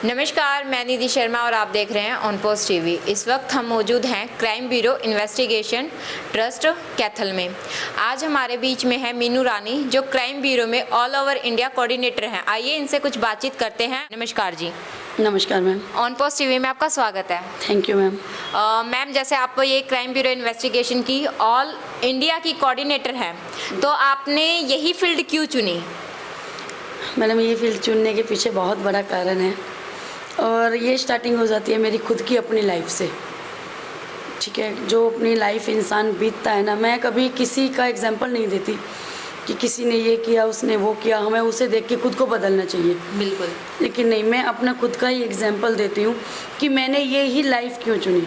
नमस्कार, मैं निधि शर्मा और आप देख रहे हैं ऑन पोस्ट टीवी। इस वक्त हम मौजूद हैं crime bureau investigation trust Kaithal में। आज हमारे बीच में है मीनू रानी, जो क्राइम ब्यूरो में ऑल ओवर इंडिया कोऑर्डिनेटर हैं। आइए इनसे कुछ बातचीत करते हैं। नमस्कार जी। नमस्कार मैम। ऑन पोस्ट टीवी में आपका स्वागत है। Thank you ma'am. मैम, जैसे आप ये क्राइम ब्यूरो इन्वेस्टिगेशन की ऑल इंडिया की कोऑर्डिनेटर हैं, तो आपने यही फील्ड क्यों चुनी? मैडम, ये फील्ड चुनने के पीछे बहुत बड़ा कारण है और ये स्टार्टिंग हो जाती है मेरी खुद की अपनी लाइफ से। ठीक है, जो अपनी लाइफ इंसान बीतता है ना, मैं कभी किसी का एग्जांपल नहीं देती कि किसी ने ये किया, उसने वो किया, हमें उसे देख के खुद को बदलना चाहिए। बिल्कुल। लेकिन नहीं, मैं अपना खुद का ही एग्जांपल देती हूँ कि मैंने ये ही लाइफ क्यों चुनी,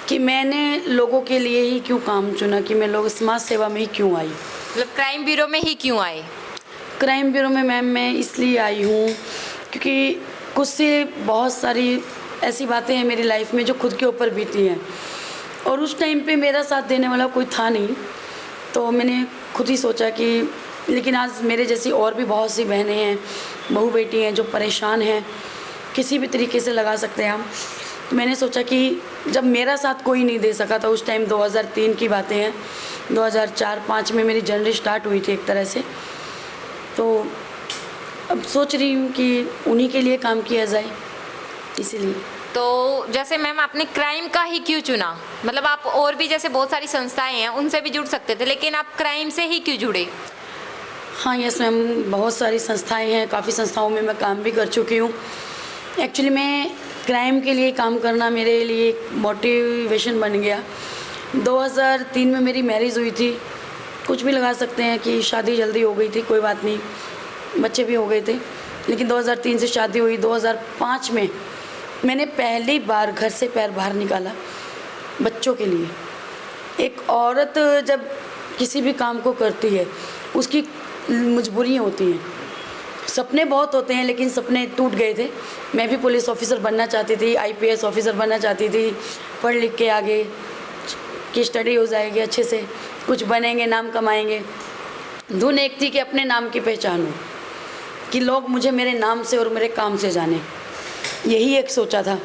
कि मैंने लोगों के लिए ही क्यों काम चुना, कि मैं लोग समाज सेवा में ही क्यों आई। मतलब क्राइम ब्यूरो में ही क्यों आए? क्राइम ब्यूरो में मैम मैं इसलिए आई हूँ क्योंकि कुछ से बहुत सारी ऐसी बातें हैं मेरी लाइफ में जो खुद के ऊपर बीती हैं और उस टाइम पे मेरा साथ देने वाला कोई था नहीं। तो मैंने खुद ही सोचा कि लेकिन आज मेरे जैसी और भी बहुत सी बहनें हैं, बहू बेटी हैं जो परेशान हैं, किसी भी तरीके से लगा सकते हैं हम। तो मैंने सोचा कि जब मेरा साथ कोई नहीं दे सका था, उस टाइम 2003 की बातें हैं, 2004-05 में मेरी जर्नी स्टार्ट हुई थी एक तरह से। तो अब सोच रही हूँ कि उन्हीं के लिए काम किया जाए, इसीलिए। तो जैसे मैम, आपने क्राइम का ही क्यों चुना? मतलब आप और भी जैसे बहुत सारी संस्थाएं हैं उनसे भी जुड़ सकते थे, लेकिन आप क्राइम से ही क्यों जुड़े? हाँ यस मैम, बहुत सारी संस्थाएं हैं, काफ़ी संस्थाओं में मैं काम भी कर चुकी हूँ। एक्चुअली मैं क्राइम के लिए काम करना मेरे लिए एक मोटिवेशन बन गया। 2003 में मेरी मैरिज हुई थी। कुछ भी लगा सकते हैं कि शादी जल्दी हो गई थी, कोई बात नहीं, बच्चे भी हो गए थे, लेकिन 2003 से शादी हुई। 2005 में मैंने पहली बार घर से पैर बाहर निकाला बच्चों के लिए। एक औरत जब किसी भी काम को करती है उसकी मजबूरियाँ होती हैं, सपने बहुत होते हैं, लेकिन सपने टूट गए थे। मैं भी पुलिस ऑफिसर बनना चाहती थी, IPS ऑफिसर बनना चाहती थी, पढ़ लिख के आगे की स्टडी हो जाएगी, अच्छे से कुछ बनेंगे, नाम कमाएंगे। धुन एक थी कि अपने नाम की पहचान हो, कि लोग मुझे मेरे नाम से और मेरे काम से जाने, यही एक सोचा था।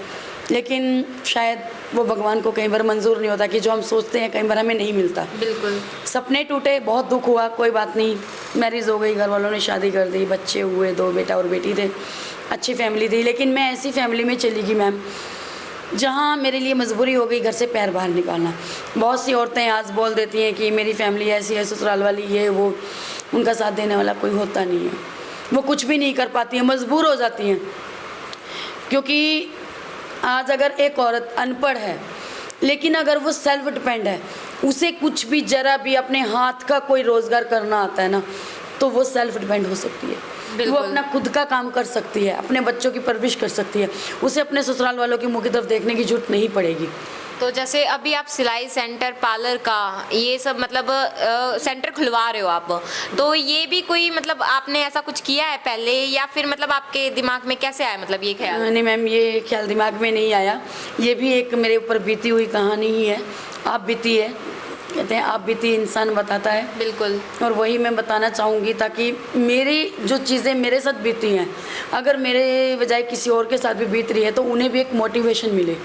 लेकिन शायद वो भगवान को कई बार मंजूर नहीं होता कि जो हम सोचते हैं कई बार हमें नहीं मिलता। बिल्कुल। सपने टूटे, बहुत दुख हुआ, कोई बात नहीं, मैरिज हो गई, घर वालों ने शादी कर दी, बच्चे हुए, 2 बेटा और बेटी थे, अच्छी फैमिली थी। लेकिन मैं ऐसी फैमिली में चली गई मैम जहाँ मेरे लिए मजबूरी हो गई घर से पैर बाहर निकालना। बहुत सी औरतें आज बोल देती हैं कि मेरी फैमिली ऐसी है, ससुराल वाली ये वो, उनका साथ देने वाला कोई होता नहीं है, वो कुछ भी नहीं कर पाती हैं, मजबूर हो जाती हैं। क्योंकि आज अगर एक औरत अनपढ़ है लेकिन अगर वो सेल्फ डिपेंड है, उसे कुछ भी जरा भी अपने हाथ का कोई रोज़गार करना आता है ना, तो वो सेल्फ डिपेंड हो सकती है। वो अपना खुद का काम कर सकती है, अपने बच्चों की परवरिश कर सकती है, उसे अपने ससुराल वालों की मुँह की तरफ देखने की जरूरत नहीं पड़ेगी। तो जैसे अभी आप सिलाई सेंटर, पार्लर का ये सब मतलब सेंटर खुलवा रहे हो आप, तो ये भी कोई मतलब आपने ऐसा कुछ किया है पहले, या फिर मतलब आपके दिमाग में कैसे आया मतलब ये ख्याल? नहीं मैम, ये ख्याल दिमाग में नहीं आया, ये भी एक मेरे ऊपर बीती हुई कहानी ही है। आप बीती है, कहते हैं आप बीती इंसान बताता है। बिल्कुल। और वही मैं बताना चाहूँगी, ताकि मेरी जो चीज़ें मेरे साथ बीती हैं, अगर मेरे बजाय किसी और के साथ भी बीत रही है तो उन्हें भी एक मोटिवेशन मिले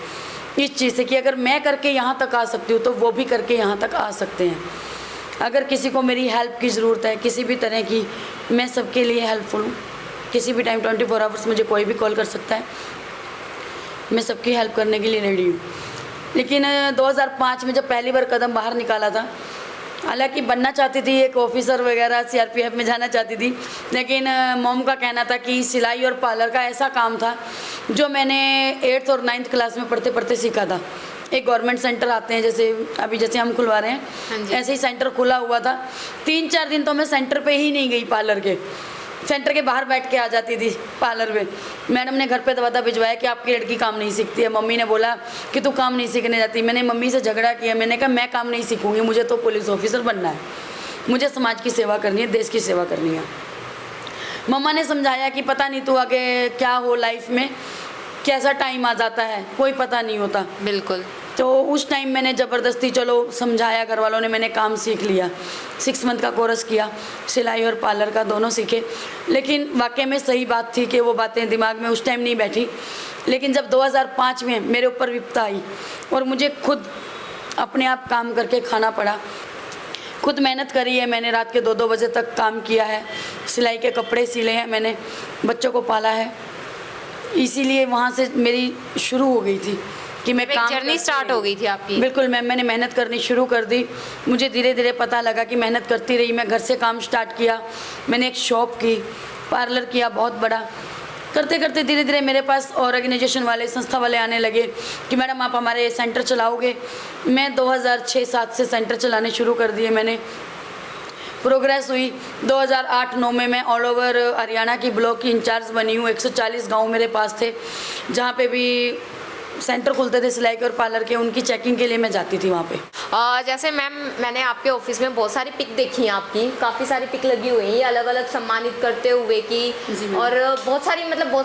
इस चीज़ से कि अगर मैं करके यहाँ तक आ सकती हूँ तो वो भी करके यहाँ तक आ सकते हैं। अगर किसी को मेरी हेल्प की ज़रूरत है किसी भी तरह की, मैं सबके लिए हेल्पफुल हूँ। किसी भी टाइम 24 आवर्स मुझे कोई भी कॉल कर सकता है, मैं सबकी हेल्प करने के लिए रेडी हूँ। लेकिन 2005 में जब पहली बार कदम बाहर निकाला था, हालांकि बनना चाहती थी एक ऑफिसर वगैरह, CRPF में जाना चाहती थी, लेकिन मॉम का कहना था कि सिलाई और पार्लर का ऐसा काम था जो मैंने 8th और 9th क्लास में पढ़ते पढ़ते सीखा था। एक गवर्नमेंट सेंटर आते हैं, जैसे अभी जैसे हम खुलवा रहे हैं, ऐसे ही सेंटर खुला हुआ था। 3-4 दिन तो मैं सेंटर पे ही नहीं गई, पार्लर के सेंटर के बाहर बैठ के आ जाती थी पार्लर में। मैडम ने घर पे दवा भिजवाया कि आपकी लड़की काम नहीं सीखती है। मम्मी ने बोला कि तू काम नहीं सीखने जाती। मैंने मम्मी से झगड़ा किया, मैंने कहा मैं काम नहीं सीखूंगी, मुझे तो पुलिस ऑफिसर बनना है, मुझे समाज की सेवा करनी है, देश की सेवा करनी है। मम्मा ने समझाया कि पता नहीं तू आगे क्या हो लाइफ में, कैसा टाइम आ जाता है, कोई पता नहीं होता। बिल्कुल। तो उस टाइम मैंने ज़बरदस्ती चलो समझाया घर वालों ने, मैंने काम सीख लिया, 6 मंथ का कोर्स किया, सिलाई और पार्लर का दोनों सीखे। लेकिन वाकई में सही बात थी कि वो बातें दिमाग में उस टाइम नहीं बैठी। लेकिन जब 2005 में मेरे ऊपर विपदा आई और मुझे खुद अपने आप काम करके खाना पड़ा, खुद मेहनत करी है मैंने, रात के 2-2 बजे तक काम किया है, सिलाई के कपड़े सिले हैं मैंने, बच्चों को पाला है, इसीलिए वहाँ से मेरी शुरू हो गई थी कि मैं काम जर्नी स्टार्ट हो गई थी आपकी। बिल्कुल मैम, मैंने मेहनत करनी शुरू कर दी। मुझे धीरे धीरे पता लगा कि मेहनत करती रही, मैं घर से काम स्टार्ट किया, मैंने एक शॉप की, पार्लर किया बहुत बड़ा। करते करते धीरे धीरे मेरे पास ऑर्गेनाइजेशन वाले, संस्था वाले आने लगे कि मैडम आप हमारे सेंटर चलाओगे। मैं 2006-07 से सेंटर चलाने शुरू कर दिए मैंने। प्रोग्रेस हुई। 2008-09 में मैं ऑल ओवर हरियाणा की ब्लॉक की इंचार्ज बनी हूँ। 140 गांव मेरे पास थे, जहाँ पे भी सेंटर खुलते थे सिलाई के और पार्लर के, उनकी चेकिंग के लिए मैं जाती थी वहाँ पे। जैसे मैम, मैंने आपके ऑफिस में बहुत सारी पिक देखी हैं आपकी, काफ़ी सारी पिक लगी हुई हैं अलग अलग सम्मानित करते हुए की, और बहुत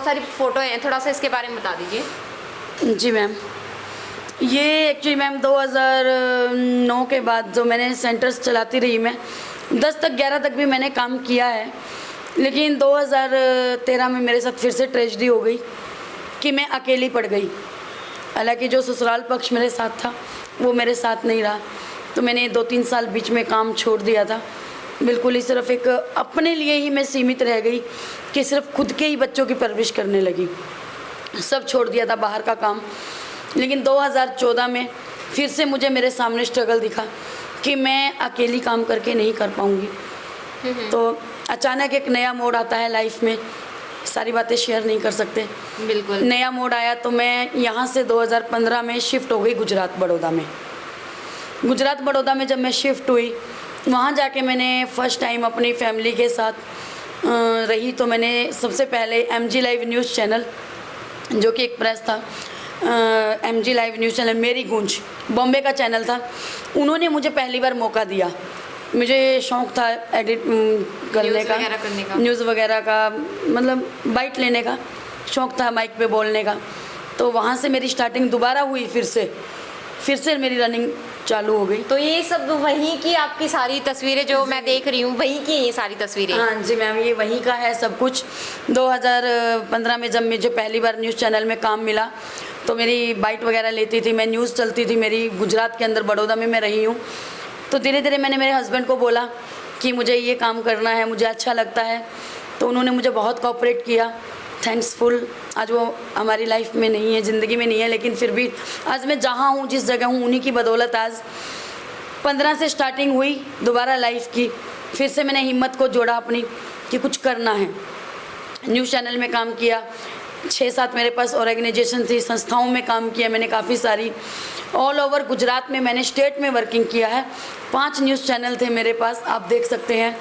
सारी फ़ोटो हैं। थोड़ा सा इसके बारे में बता दीजिए। जी मैम, ये एक्चुअली मैम 2009 के बाद जो मैंने सेंटर्स चलाती रही, मैं 10 तक 11 तक भी मैंने काम किया है। लेकिन 2013 में मेरे साथ फिर से ट्रेजेडी हो गई कि मैं अकेली पड़ गई। हालांकि जो ससुराल पक्ष मेरे साथ था वो मेरे साथ नहीं रहा, तो मैंने 2-3 साल बीच में काम छोड़ दिया था। बिल्कुल ही सिर्फ एक अपने लिए ही मैं सीमित रह गई कि सिर्फ खुद के ही बच्चों की परवरिश करने लगी, सब छोड़ दिया था बाहर का काम। लेकिन 2014 में फिर से मुझे मेरे सामने स्ट्रगल दिखा कि मैं अकेली काम करके नहीं कर पाऊँगी। तो अचानक एक नया मोड़ आता है लाइफ में, सारी बातें शेयर नहीं कर सकते। बिल्कुल। नया मोड़ आया तो मैं यहाँ से 2015 में शिफ्ट हो गई गुजरात बड़ौदा में। गुजरात बड़ौदा में जब मैं शिफ्ट हुई, वहाँ जाके मैंने फ़र्स्ट टाइम अपनी फैमिली के साथ रही। तो मैंने सबसे पहले MG लाइव न्यूज़ चैनल, जो कि एक प्रेस था, MG लाइव न्यूज़ चैनल मेरी गूंज बॉम्बे का चैनल था, उन्होंने मुझे पहली बार मौका दिया। मुझे शौक़ था एडिट करने का, न्यूज़ वगैरह का, मतलब बाइट लेने का शौक़ था, माइक पे बोलने का। तो वहाँ से मेरी स्टार्टिंग दोबारा हुई, फिर से मेरी रनिंग चालू हो गई। तो ये सब वहीं की आपकी सारी तस्वीरें जो मैं देख रही हूँ, वहीं की ये सारी तस्वीरें? हाँ जी मैम, ये वहीं का है सब कुछ। 2015 में जब मुझे पहली बार न्यूज़ चैनल में काम मिला तो मेरी बाइट वगैरह लेती थी मैं, न्यूज़ चलती थी मेरी गुजरात के अंदर, बड़ौदा में मैं रही हूँ। तो धीरे धीरे मैंने मेरे हस्बैंड को बोला कि मुझे ये काम करना है, मुझे अच्छा लगता है। तो उन्होंने मुझे बहुत कोऑपरेट किया, थैंक्सफुल। आज वो हमारी लाइफ में नहीं है, ज़िंदगी में नहीं है, लेकिन फिर भी आज मैं जहाँ हूँ, जिस जगह हूँ, उन्हीं की बदौलत आज 15 से स्टार्टिंग हुई दोबारा लाइफ की। फिर से मैंने हिम्मत को जोड़ा अपनी कि कुछ करना है। न्यूज़ चैनल में काम किया, 6-7 मेरे पास ऑर्गेनाइजेशन थी, संस्थाओं में काम किया मैंने काफ़ी सारी। ऑल ओवर गुजरात में मैंने स्टेट में वर्किंग किया है। 5 न्यूज़ चैनल थे मेरे पास, आप देख सकते हैं।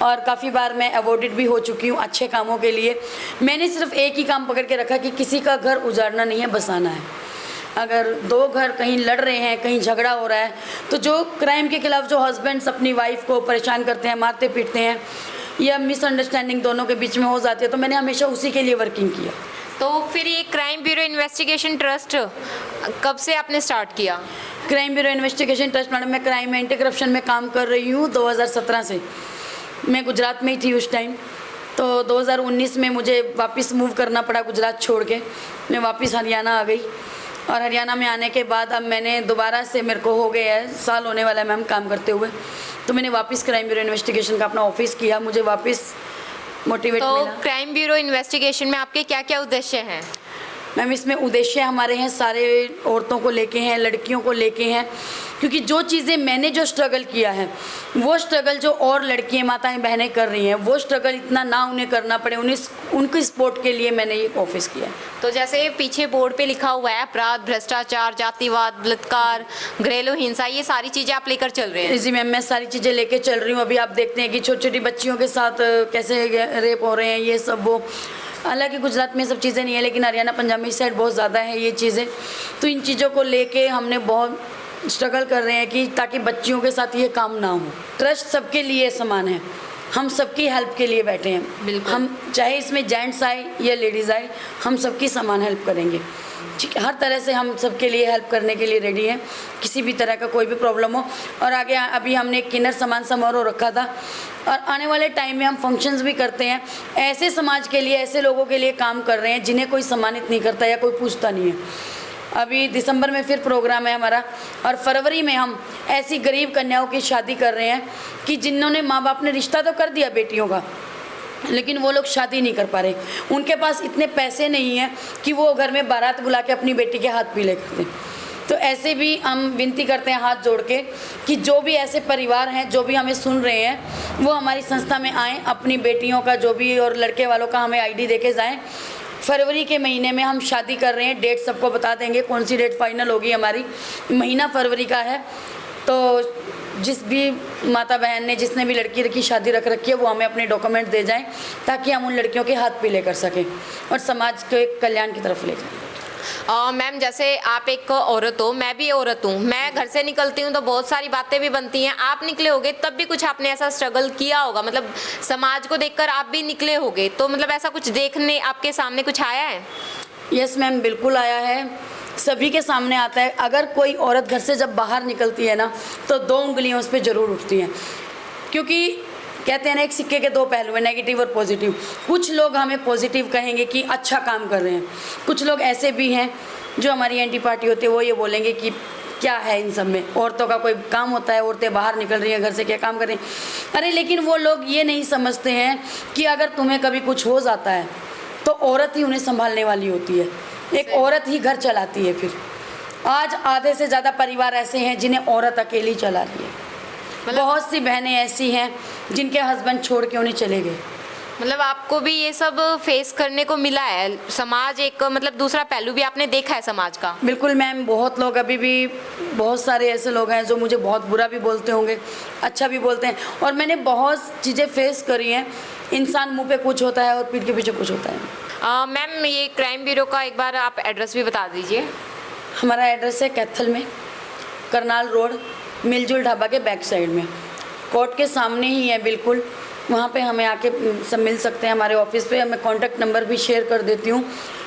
और काफ़ी बार मैं अवॉर्डेड भी हो चुकी हूँ अच्छे कामों के लिए। मैंने सिर्फ एक ही काम पकड़ के रखा कि किसी का घर उजाड़ना नहीं है, बसाना है। अगर 2 घर कहीं लड़ रहे हैं, कहीं झगड़ा हो रहा है, तो जो क्राइम के खिलाफ जो हस्बैंड्स अपनी वाइफ को परेशान करते हैं, मारते पीटते हैं, या मिसअंडरस्टैंडिंग दोनों के बीच में हो जाती है, तो मैंने हमेशा उसी के लिए वर्किंग किया। तो फिर ये क्राइम ब्यूरो इन्वेस्टिगेशन ट्रस्ट कब से आपने स्टार्ट किया? Crime bureau investigation trust madam, मैं क्राइम एंटी करप्शन में काम कर रही हूँ 2017 से। मैं गुजरात में ही थी उस टाइम। तो 2019 में मुझे वापस मूव करना पड़ा गुजरात छोड़ के, मैं वापस हरियाणा आ गई। और हरियाणा में आने के बाद अब मैंने दोबारा से, मेरे को हो गया है, साल होने वाला है मैम काम करते हुए, तो मैंने वापस क्राइम ब्यूरो इन्वेस्टिगेशन का अपना ऑफिस किया। मुझे वापस मोटिवेट मिला। तो क्राइम ब्यूरो इन्वेस्टिगेशन में आपके क्या क्या उद्देश्य हैं? मैम इसमें उद्देश्य हमारे हैं सारे औरतों को लेके हैं, लड़कियों को लेके हैं, क्योंकि जो चीज़ें मैंने जो स्ट्रगल किया है, वो स्ट्रगल जो और लड़कियां, माताएं, बहनें कर रही हैं, वो स्ट्रगल इतना ना उन्हें करना पड़े, उनकी सपोर्ट के लिए मैंने ये ऑफिस किया। तो जैसे पीछे बोर्ड पे लिखा हुआ है अपराध, भ्रष्टाचार, जातिवाद, बलात्कार, घरेलू हिंसा, ये सारी चीज़ें आप लेकर चल रहे हैं? जी मैम, मैं सारी चीज़ें लेके चल रही हूँ। अभी आप देखते हैं कि छोटी छोटी बच्चियों के साथ कैसे रेप हो रहे हैं, ये सब। वो हालांकि गुजरात में सब चीज़ें नहीं है, लेकिन हरियाणा पंजाब में इस साइड बहुत ज़्यादा है ये चीज़ें। तो इन चीज़ों को लेके हमने बहुत स्ट्रगल कर रहे हैं कि ताकि बच्चियों के साथ ये काम ना हो। ट्रस्ट सबके लिए समान है, हम सबकी हेल्प के लिए बैठे हैं। बिल्कुल। हम चाहे इसमें जेंट्स आए या लेडीज़ आए, हम सबकी समान हेल्प करेंगे। ठीक है, हर तरह से हम सबके लिए हेल्प करने के लिए रेडी हैं, किसी भी तरह का कोई भी प्रॉब्लम हो। और आगे अभी हमने एक किन्नर सम्मान समारोह रखा था, और आने वाले टाइम में हम फंक्शंस भी करते हैं। ऐसे समाज के लिए, ऐसे लोगों के लिए काम कर रहे हैं जिन्हें कोई सम्मानित नहीं करता या कोई पूछता नहीं है। अभी दिसंबर में फिर प्रोग्राम है हमारा, और फरवरी में हम ऐसी गरीब कन्याओं की शादी कर रहे हैं कि जिन्होंने माँ बाप ने रिश्ता तो कर दिया बेटियों का, लेकिन वो लोग शादी नहीं कर पा रहे। उनके पास इतने पैसे नहीं हैं कि वो घर में बारात बुला के अपनी बेटी के हाथ पीले करते। तो ऐसे भी हम विनती करते हैं हाथ जोड़ के कि जो भी ऐसे परिवार हैं, जो भी हमें सुन रहे हैं, वो हमारी संस्था में आएँ, अपनी बेटियों का जो भी और लड़के वालों का हमें आईडी दे के जाएँ। फरवरी के महीने में हम शादी कर रहे हैं, डेट सबको बता देंगे कौन सी डेट फाइनल होगी। हमारी महीना फरवरी का है। तो जिस भी माता बहन ने, जिसने भी लड़की की शादी रख रखी है, वो हमें अपने डॉक्यूमेंट दे जाएं, ताकि हम उन लड़कियों के हाथ पीले कर सकें और समाज के कल्याण की तरफ ले जाएं। मैम, जैसे आप एक औरत हो, मैं भी औरत हूँ, मैं घर से निकलती हूँ तो बहुत सारी बातें भी बनती हैं। आप निकले होगे तब भी कुछ आपने ऐसा स्ट्रगल किया होगा, मतलब समाज को देखकर आप भी निकले होगे, तो मतलब ऐसा कुछ देखने आपके सामने कुछ आया है? यस मैम, बिल्कुल आया है, सभी के सामने आता है। अगर कोई औरत घर से जब बाहर निकलती है ना, तो 2 उंगलियां उस पर ज़रूर उठती हैं, क्योंकि कहते हैं ना, एक सिक्के के 2 पहलू हैं, नेगेटिव और पॉजिटिव। कुछ लोग हमें पॉजिटिव कहेंगे कि अच्छा काम कर रहे हैं, कुछ लोग ऐसे भी हैं जो हमारी एंटी पार्टी होती है, वो ये बोलेंगे कि क्या है इन सब में, औरतों का कोई काम होता है, औरतें बाहर निकल रही हैं घर से, क्या काम कर रही हैं। अरे लेकिन वो लोग ये नहीं समझते हैं कि अगर तुम्हें कभी कुछ हो जाता है तो औरत ही उन्हें संभालने वाली होती है, एक औरत ही घर चलाती है। फिर आज आधे से ज़्यादा परिवार ऐसे हैं जिन्हें औरत अकेली चला रही है। बहुत सी बहनें ऐसी हैं जिनके हस्बैंड छोड़ के उन्हें चले गए। मतलब आपको भी ये सब फेस करने को मिला है, समाज एक मतलब दूसरा पहलू भी आपने देखा है समाज का? बिल्कुल मैम, बहुत लोग, अभी भी बहुत सारे ऐसे लोग हैं जो मुझे बहुत बुरा भी बोलते होंगे, अच्छा भी बोलते हैं, और मैंने बहुत चीज़ें फेस करी हैं। इंसान मुंह पे कुछ होता है और पीठ के पीछे कुछ होता है। मैम, ये क्राइम ब्यूरो का एक बार आप एड्रेस भी बता दीजिए। हमारा एड्रेस है कैथल में, करनाल रोड, मिलजुल ढाबा के बैक साइड में, कोर्ट के सामने ही है बिल्कुल। वहाँ पे हमें आके सब मिल सकते हैं हमारे ऑफिस पे। मैं कॉन्टैक्ट नंबर भी शेयर कर देती हूँ,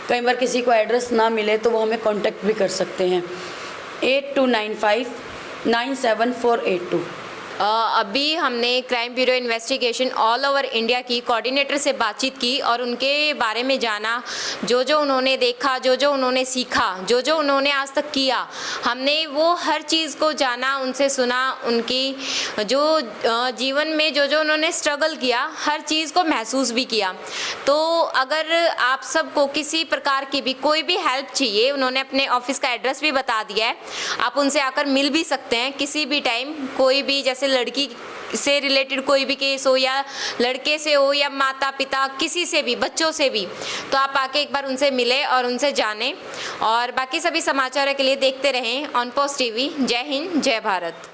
कई बार किसी को एड्रेस ना मिले तो वो हमें कॉन्टैक्ट भी कर सकते हैं। 8295 97482। अभी हमने crime bureau investigation all over India की कोऑर्डिनेटर से बातचीत की और उनके बारे में जाना, जो जो उन्होंने देखा, जो जो उन्होंने सीखा, जो जो उन्होंने आज तक किया, हमने वो हर चीज़ को जाना, उनसे सुना, उनकी जो जीवन में जो जो उन्होंने स्ट्रगल किया, हर चीज़ को महसूस भी किया। तो अगर आप सबको किसी प्रकार की भी कोई भी हेल्प चाहिए, उन्होंने अपने ऑफिस का एड्रेस भी बता दिया है, आप उनसे आकर मिल भी सकते हैं किसी भी टाइम। कोई भी जैसे लड़की से रिलेटेड कोई भी केस हो, या लड़के से हो, या माता पिता, किसी से भी, बच्चों से भी, तो आप आके एक बार उनसे मिले और उनसे जानें। और बाकी सभी समाचारों के लिए देखते रहें ऑन पोस्ट टीवी। जय हिंद, जय भारत।